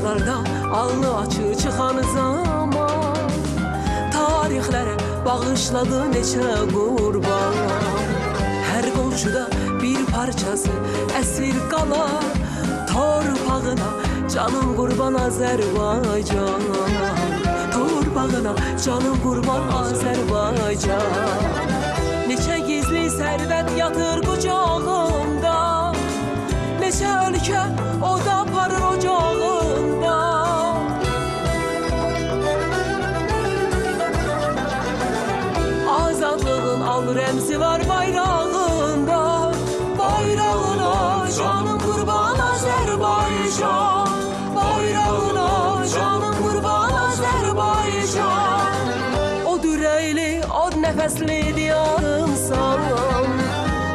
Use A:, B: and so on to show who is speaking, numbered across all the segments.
A: Sokaklarda alnı açığı çıkan zaman tarihlere bağışladı neçə qurban. Her qolcuda bir parçası esir qalar torpağına, canım qurban Azərbaycan. Torpağına, canım qurban Azərbaycan. Neçə gizli sərvət yatır qucağında, neçə ölkə o da aparır ocağında. Azadlığın al rəmzi var bayrağında, bayrağına canım qurban Azərbaycan. Bayrağına canım qurban Azərbaycan. O dürəyli, o nəfəsli diyarımsan,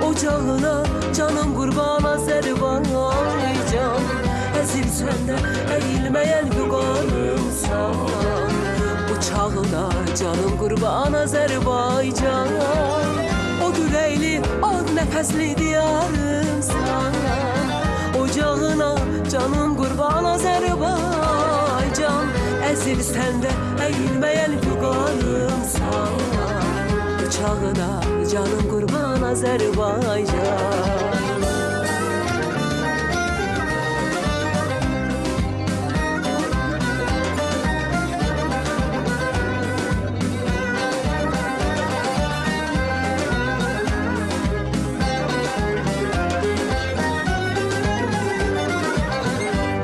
A: ocağına canım qurban Azərbaycan. Əzilsən də əyilməyən vüqarımsan, bıçağına canım qurban Azərbaycan. O dürəyli, o nəfəsli diyarımsan, ocağına canım qurban Azərbaycan. Əzilsən də əyilməyən vüqarımsan, bıçağına canım qurban Azərbaycan.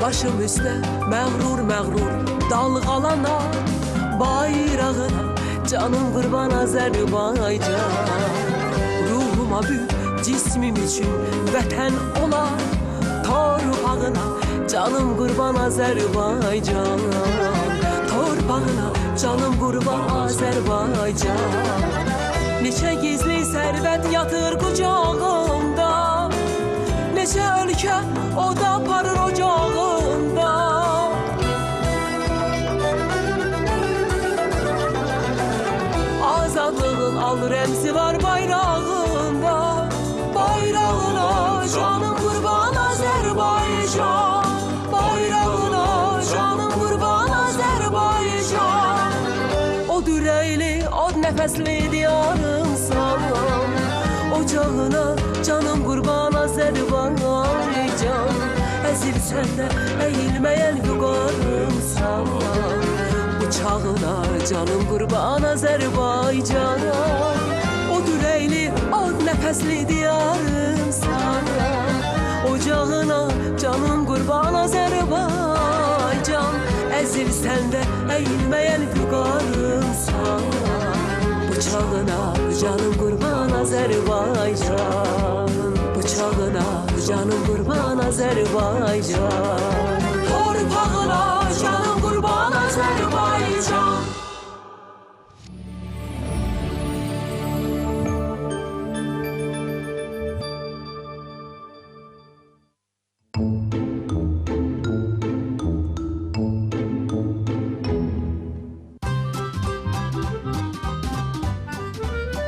A: Başım üstə məğrur məğrur dalğalana, bayrağına canım qurban Azərbaycan. Ruhuma büt cismim üçün vətən olar, torpağına canım qurban Azərbaycan. Torpağına canım qurban Azərbaycan. Neçə gizli sərvət yatır qucağımda, neçə ölkə o da aparır ocağında. Azadlığın al rəmzi var bayrağında, bayrağına canım qurban Azərbaycan. Bayrağına canım qurban Azərbaycan. O dürəyli, o nəfəsli diyarımsan, ocağına canım qurban Azərbaycan. Əzilsən də əyilməyən vüqarımsan, bıçağına canım qurban Azərbaycan. O dürəyli, o nəfəsli diyarımsan, ocağına canım qurban Azərbaycan. Əzilsən də əyilməyən vüqarımsan, bıçağına canım qurban Azərbaycan. Bıçağına canım qurban Azərbaycan.